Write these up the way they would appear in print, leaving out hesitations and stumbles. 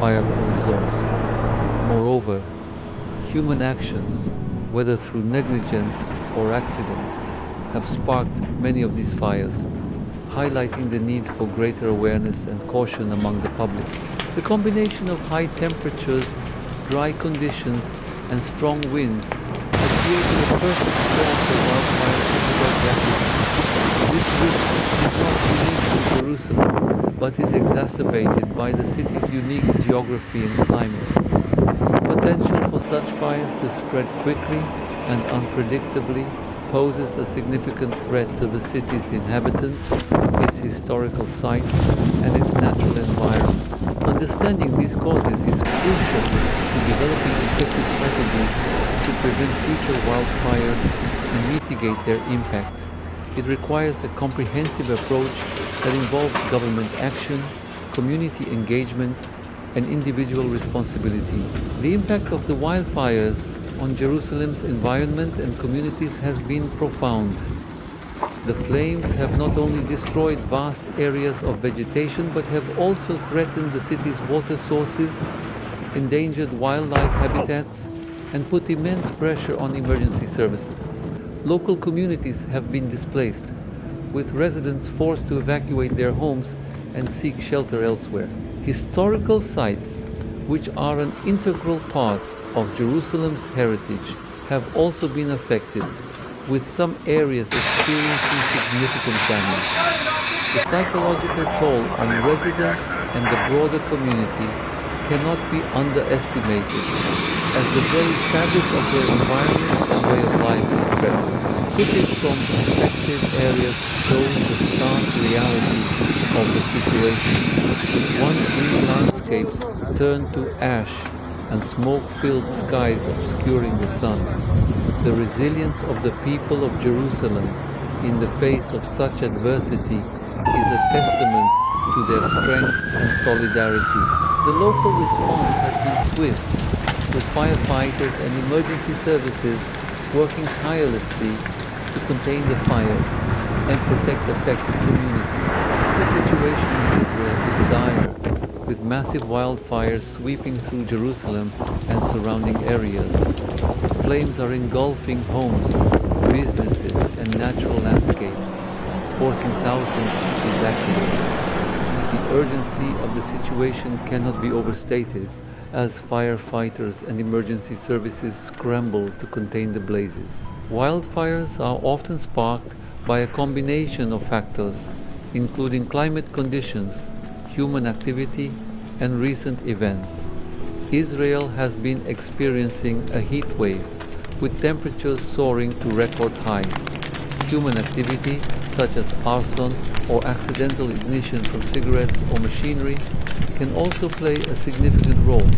Fire results. Moreover, human actions, whether through negligence or accident, have sparked many of these fires, highlighting the need for greater awareness and caution among the public. The combination of high temperatures, dry conditions, and strong winds has created a perfect storm for wildfires to spread rapidly. This risk is not unique to Jerusalem, but is exacerbated by the city's unique geography and climate. The potential for such fires to spread quickly and unpredictably poses a significant threat to the city's inhabitants, its historical sites, and its natural environment. Understanding these causes is crucial to developing effective strategies to prevent future wildfires and mitigate their impact. It requires a comprehensive approach that involves government action, community engagement, and individual responsibility. The impact of the wildfires on Jerusalem's environment and communities has been profound. The flames have not only destroyed vast areas of vegetation, but have also threatened the city's water sources, endangered wildlife habitats, and put immense pressure on emergency services. Local communities have been displaced, with residents forced to evacuate their homes and seek shelter elsewhere. Historical sites, which are an integral part of Jerusalem's heritage, have also been affected, with some areas experiencing significant damage. The psychological toll on residents and the broader community cannot be underestimated, as the very fabric of their environment and way of life is threatened. Footage from affected areas shows the stark reality of the situation, with once green landscapes turned to ash and smoke-filled skies obscuring the sun. The resilience of the people of Jerusalem in the face of such adversity is a testament to their strength and solidarity. The local response has been swift, with firefighters and emergency services working tirelessly to contain the fires and protect affected communities. The situation in Israel is dire, with massive wildfires sweeping through Jerusalem and surrounding areas. Flames are engulfing homes, businesses, and natural landscapes, forcing thousands to evacuate. The urgency of the situation cannot be overstated, as firefighters and emergency services scramble to contain the blazes. Wildfires are often sparked by a combination of factors, including climate conditions, human activity, and recent events. Israel has been experiencing a heat wave, with temperatures soaring to record highs. Human activity, such as arson or accidental ignition from cigarettes or machinery, can also play a significant role.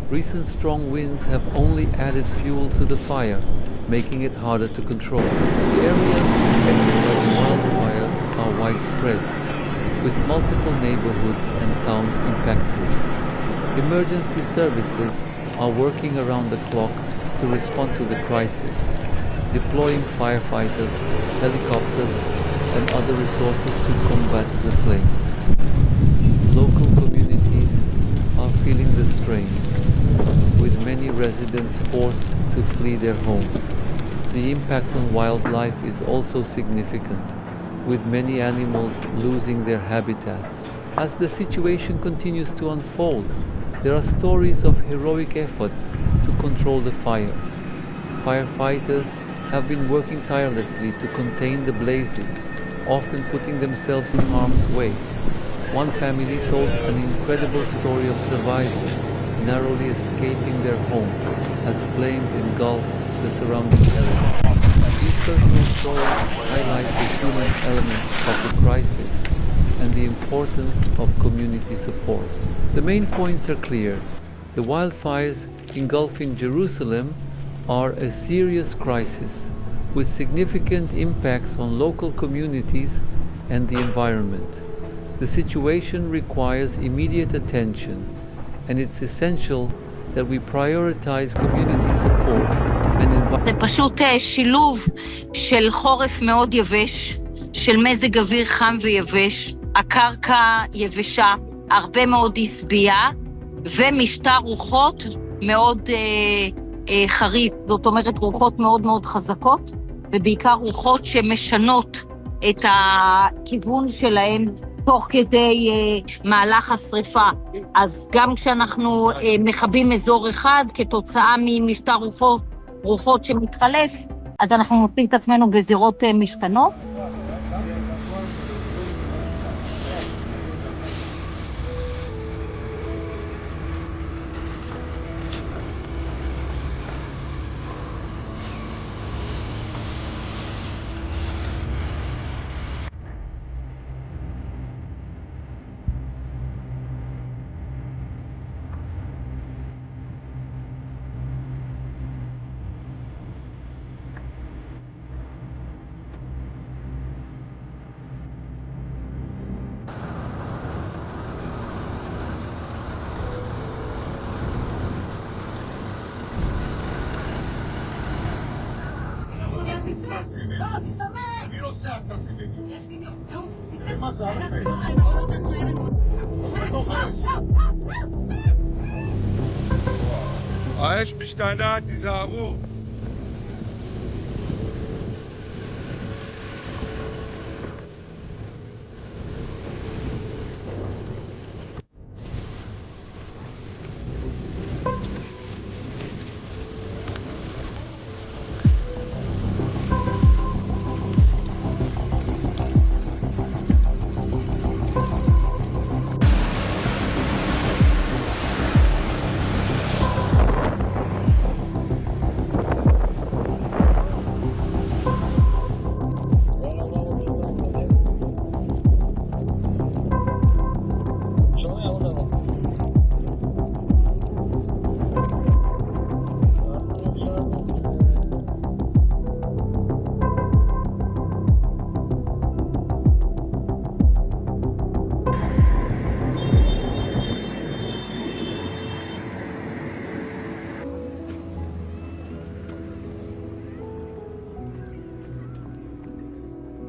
Recent strong winds have only added fuel to the fire, making it harder to control. The areas affected by the wildfires are widespread, with multiple neighborhoods and towns impacted. Emergency services are working around the clock to respond to the crisis, deploying firefighters, helicopters, and other resources to combat the flames. Local communities are feeling the strain, with many residents forced to flee their homes. The impact on wildlife is also significant, with many animals losing their habitats. As the situation continues to unfold, There are stories of heroic efforts to control the fires. Firefighters have been working tirelessly to contain the blazes, often putting themselves in harm's way. One family told an incredible story of survival, narrowly escaping their home as flames engulfed the surrounding area. These personal stories highlight the human element of the crisis and the importance of community support. The main points are clear. The wildfires engulfing Jerusalem are a serious crisis with significant impacts on local communities and the environment. The situation requires immediate attention, and it's essential that we prioritize community support and זה פשוט שילוב של חורף מאוד יבש, של מזג אוויר חם ויבש, הקרקע יבשה, הרבה מאוד הסביעה, ומשטר רוחות מאוד חריף, זאת אומרת רוחות מאוד מאוד חזקות, ובעיקר רוחות שמשנות את הכיוון שלהם תוך כדי מהלך השריפה. אז גם כשאנחנו מכבים אזור אחד כתוצאה ממשטר רוחות שמתחלף, אז אנחנו מוצאים את עצמנו בזירות משתנות. אני לא עושה אתה סידגי. יש לי גם. מה זה? האש משתנה, תיזהרו.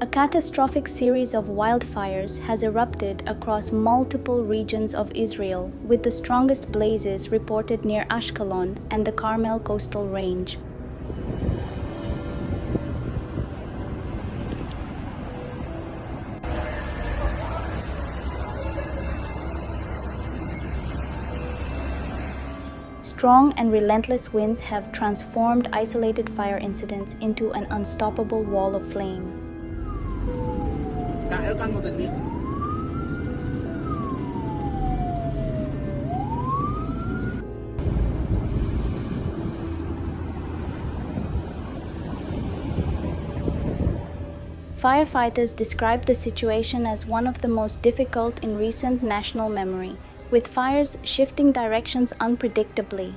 A catastrophic series of wildfires has erupted across multiple regions of Israel, with the strongest blazes reported near Ashkelon and the Carmel coastal range. Strong and relentless winds have transformed isolated fire incidents into an unstoppable wall of flame. Firefighters described the situation as one of the most difficult in recent national memory, with fires shifting directions unpredictably.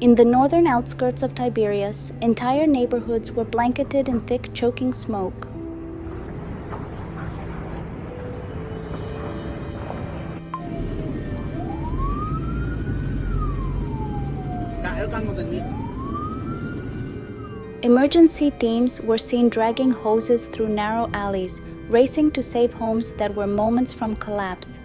In the northern outskirts of Tiberias, entire neighborhoods were blanketed in thick, choking smoke. Emergency teams were seen dragging hoses through narrow alleys, racing to save homes that were moments from collapse.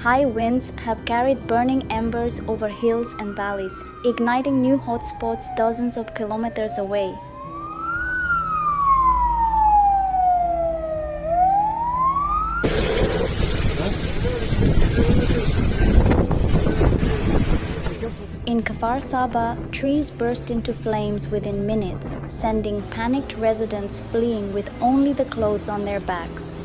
High winds have carried burning embers over hills and valleys, igniting new hotspots dozens of kilometers away. In Kfar Saba, trees burst into flames within minutes, sending panicked residents fleeing with only the clothes on their backs.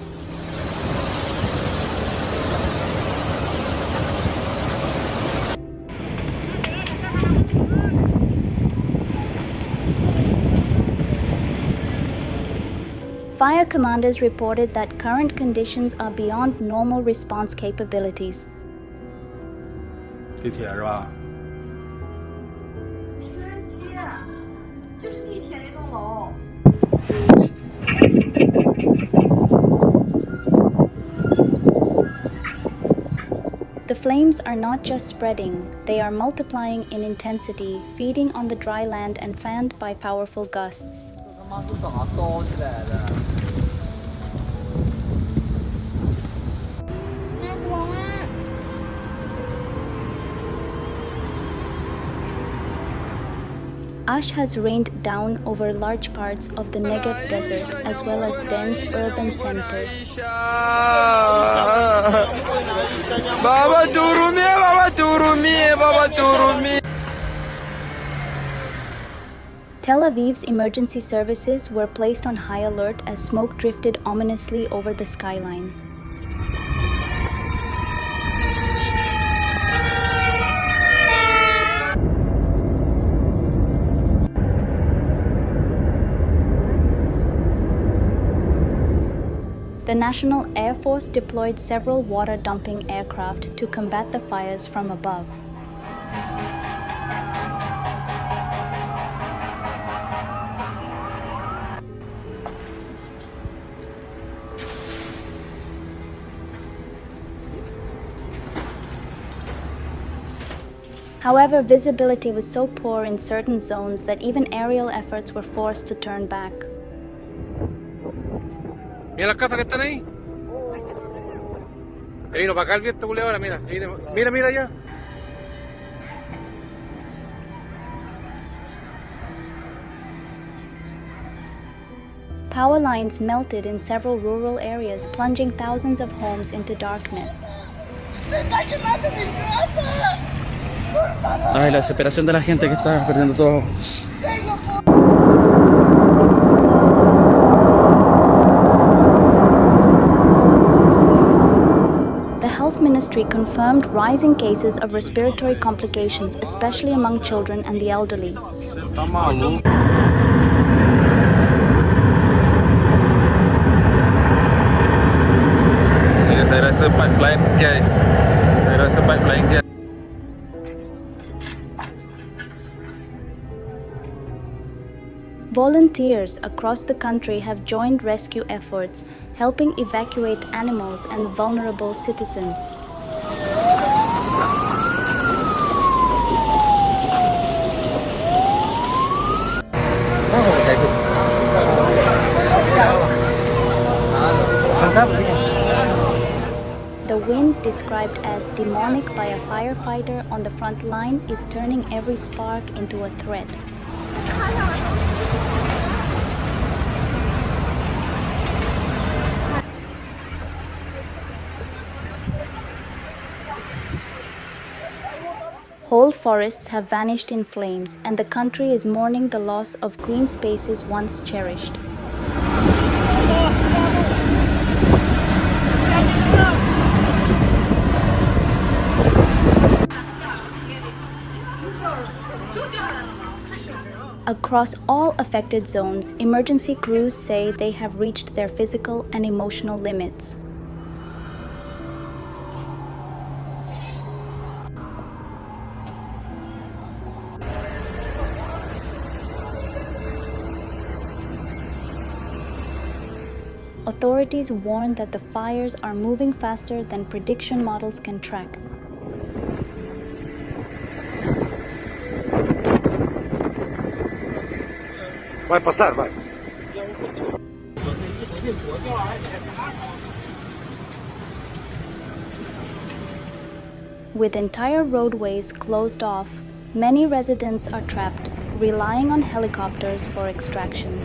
Fire commanders reported that current conditions are beyond normal response capabilities. 地铁是吧？ The flames are not just spreading, they are multiplying in intensity, feeding on the dry land and fanned by powerful gusts. Ash has rained down over large parts of the Negev desert as well as dense urban centers. Tel Aviv's emergency services were placed on high alert as smoke drifted ominously over the skyline. The National Air Force deployed several water-dumping aircraft to combat the fires from above. However, visibility was so poor in certain zones that even aerial efforts were forced to turn back. Mira las casas que están ahí. Vino para acá el viento, culebra, mira. Mira, mira allá. Power lines melted in several rural areas, plunging thousands of homes into darkness. Ay, la desesperación de la gente que está perdiendo todo. The health ministry confirmed rising cases of respiratory complications, especially among children and the elderly. Tá maluco. Saya rasa pipeline guys. Saya rasa pipeline guys. Volunteers across the country have joined rescue efforts, helping evacuate animals and vulnerable citizens. The wind, described as demonic by a firefighter on the front line, is turning every spark into a threat. Whole forests have vanished in flames, and the country is mourning the loss of green spaces once cherished. Across all affected zones, emergency crews say they have reached their physical and emotional limits. Authorities warn that the fires are moving faster than prediction models can track. Vai passar, vai. With entire roadways closed off, many residents are trapped, relying on helicopters for extraction.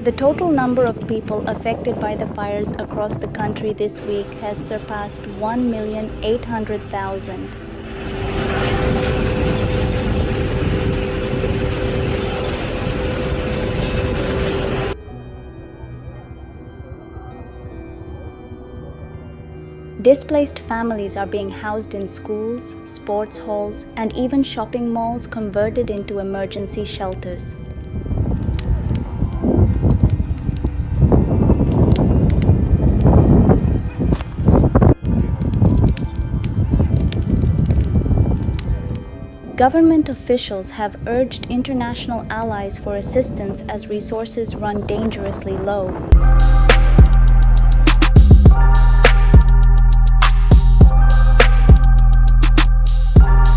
The total number of people affected by the fires across the country this week has surpassed 1,800,000. Displaced families are being housed in schools, sports halls, and even shopping malls converted into emergency shelters. Government officials have urged international allies for assistance as resources run dangerously low.